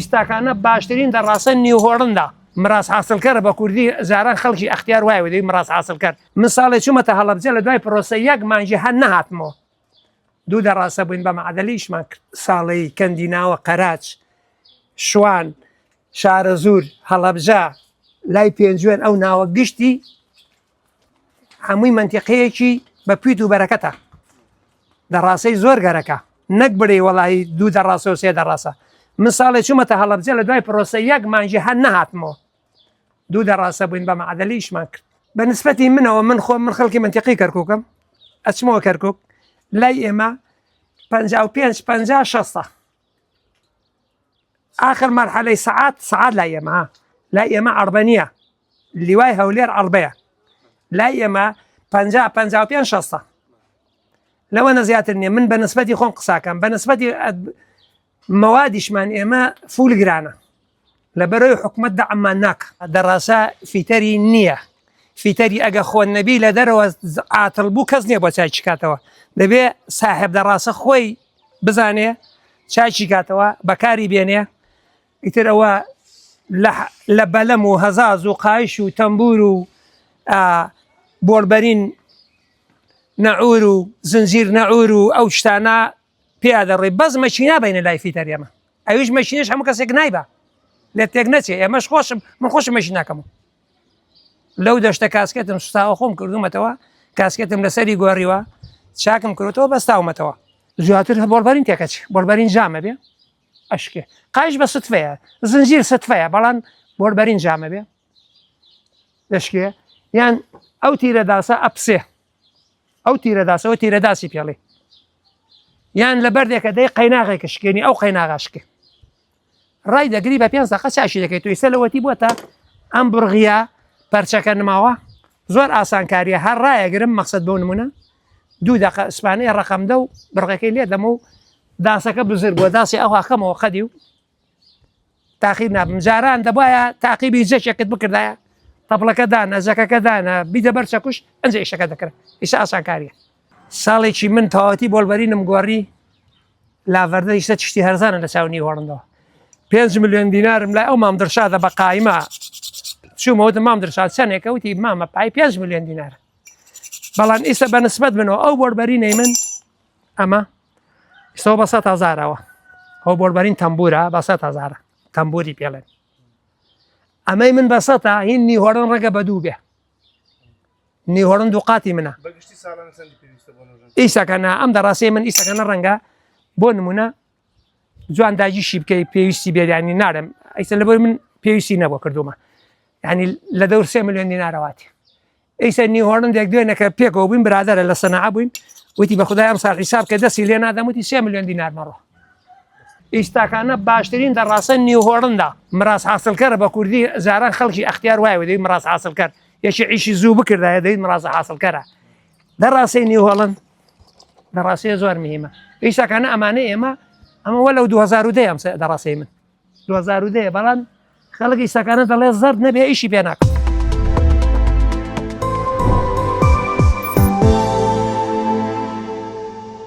ئێستاکانە باشترین دەڕاستە نیوهۆڵندا مراس حاصلکەرە بە کوردی زاران خەڵکی ئەختیار وایە دەی مراس حاصلکەر من ساڵێک چوومەتە هەڵەبجە لە دوای پرۆسە یەک مانجی هەر نەهاتمەوە دوو دەڕاستە بووین بە مەعادەلیشمان ساڵی کەندیناوە قەراچ شوان شارە زور هەڵەبجە لای پێنجوێن ئەو ناوە گشتی هەمووی منتیقەیەکی بە پیت و بەرەکەتە دەڕاستەی زۆر گەرەکە نەک بڵێ وەڵی دوو دەڕاستە و سێ دەڕاستە من ساڵێک چوومەتە هەڵەبجە لە دوای پرۆسە یەک مانجی هەر نەهاتمەوە دوو دەڕاستە بووین بە مەعادەلیشمان کرد بە نسبەتی منەوە من خەڵکی منتیقی کەرکووکم ئەچمەوە کەرکووک لای ئێمە 55-50-60 آخر مرحلەی سەعات لای ئێمە لای ئێمە عەربەنیە لیوای هەولێر عەربەیە لای ئێمە 50-55-60 لەوەنە زیاتر نییە من بە نسبەتی خۆم قساکەم بە نسبەتی مەوادیشمان ئێمە فول گرانە لە بەرەوەی حکومەت دەعممان ناکە دەڕاستە فیتەری نییە فیتەری ئەگە خۆن نەبی لە دەرەوە عاتڵ بوو کەس نییە بۆ چای چکاتەوە دەبێ ساحب دەڕاستە خۆی بزانێ چای کاتەوە بەکاری بێنێ ئیتر ئەوە لە بەلەم و هەزاز و قایش و تەمبور و بۆڵبەرین نەعور و زنجیر نەعور و ئەو شتانە پێیا دەڕێ بەس مەچینا بینە لای فیتەر ئێمە ئەویش مەشینش هەموو کەسێک نایبە لێ تێک نەچێ ئێمەش من خۆشم مەشین ناکەم لەو دەشتە کاسکێتم سوستاوە خۆم کردومەتەوە کاسکێتم لەسەری گۆڕیوە چاکم کردەوە بەستاومەتەوە زیاتر بۆڵبەرین تێکەچ بۆڵبەرین جامە بێ ئەشکێ قایش بە ستفەیە زنجیر ستفەیە بەڵام بۆڵبەرین جامە بێ دەشکێ یان ئەو تیرەداسە ئەپسێ ئەو تیرەداسەوە تیرەداسی پێڵێ یان لە بەردێکە دەی قەیناغێکە شکێنی ئەو قەیناغاشکێ ڕای دەگری بە 5 دقە چاشی دەکەیت توی سەلەوەتی بووە تا ئەم بڕغیە پەرچەکە نماوە زۆر ئاسانکاریە هەر ڕایەگرم مەقسەد بۆ نمونە 2 دقە ئیسپانیە ڕقەمدە و بڕغەکەی لێ دەمە و داسەکە بزر بووە داسی ئەو هاکەمەوە خەدی و تاقیب نابم جاران دەبایە تاقیبی جەشێکت بکردایە تەپڵەکە دانە زەکەکە دانە بیدە بەر چەکوش ئەنجە ئیشەکە دەکرێت ئیشە ئاسانکاریە ساڵێکی من تەواوەتی بۆڵبەرینم گۆڕی لاڤەردە ئیشتە تشتی هەرزانە لە چاو نیوهۆڵندەوە 5 ملیۆن دینارم لای ئەو مامدرشادە بە قایمە چوومەوتم مامدرشاد چەندێکە وتی مامە پای 5 ملیۆن دینارە بەڵام ئێستا بە نسبەت بنەوە ئەو بۆڵبەرینەی من ئەمە ئێستەوە بە 100,000ەوە ئەو بۆڵبەرین تەمبورە بە 100,000 تەمبوری پێڵێن ئەمەی من بە 100 هین نیوهۆڵن ڕەگە بە دوو بێ نیوهۆڵن دوو قاتی منە ئیسەکەنا ئەم دەڕاستی من ئیسەکەنە ڕەنگە بۆ نمونە جوانداجیشی بکەی پێویستی بێدانی نارم ئەیسە لەبەر من پێویستی نەبوو کردومە ینی لە دەور 3 ملیۆن دینارەواتی ئەیسە نیوهۆڵن دێک دوێنەکە پێکەوە بووین برادەرە لە سەنەعە بووین وتی بە خودای ئەم ساڵ حیساب کە دەستی لێ نادەم وتی 3 ملیۆن دینار مەڕۆ ئێستاکانە باشترین دەڕاستە نیوهۆڵندا مراس حاصلکەرە بە کوردی زاران خەڵکی ئەختیار وایە دەی مراس حاصلکەر یەکی عیشی زوو بکردایە دەیت مراس حاصلکەرە دەڕاستی نیوهۆڵن دەڕاستی زۆر مهمە ئێستاکانە ئەمانە ئێمە ئەمە لەو 2010 ئەم دەڕاستی من 2010 بەڵام خەڵک ئێستاکانە دەڵێ زەرد نەبێ ئیشی پێ ناکەم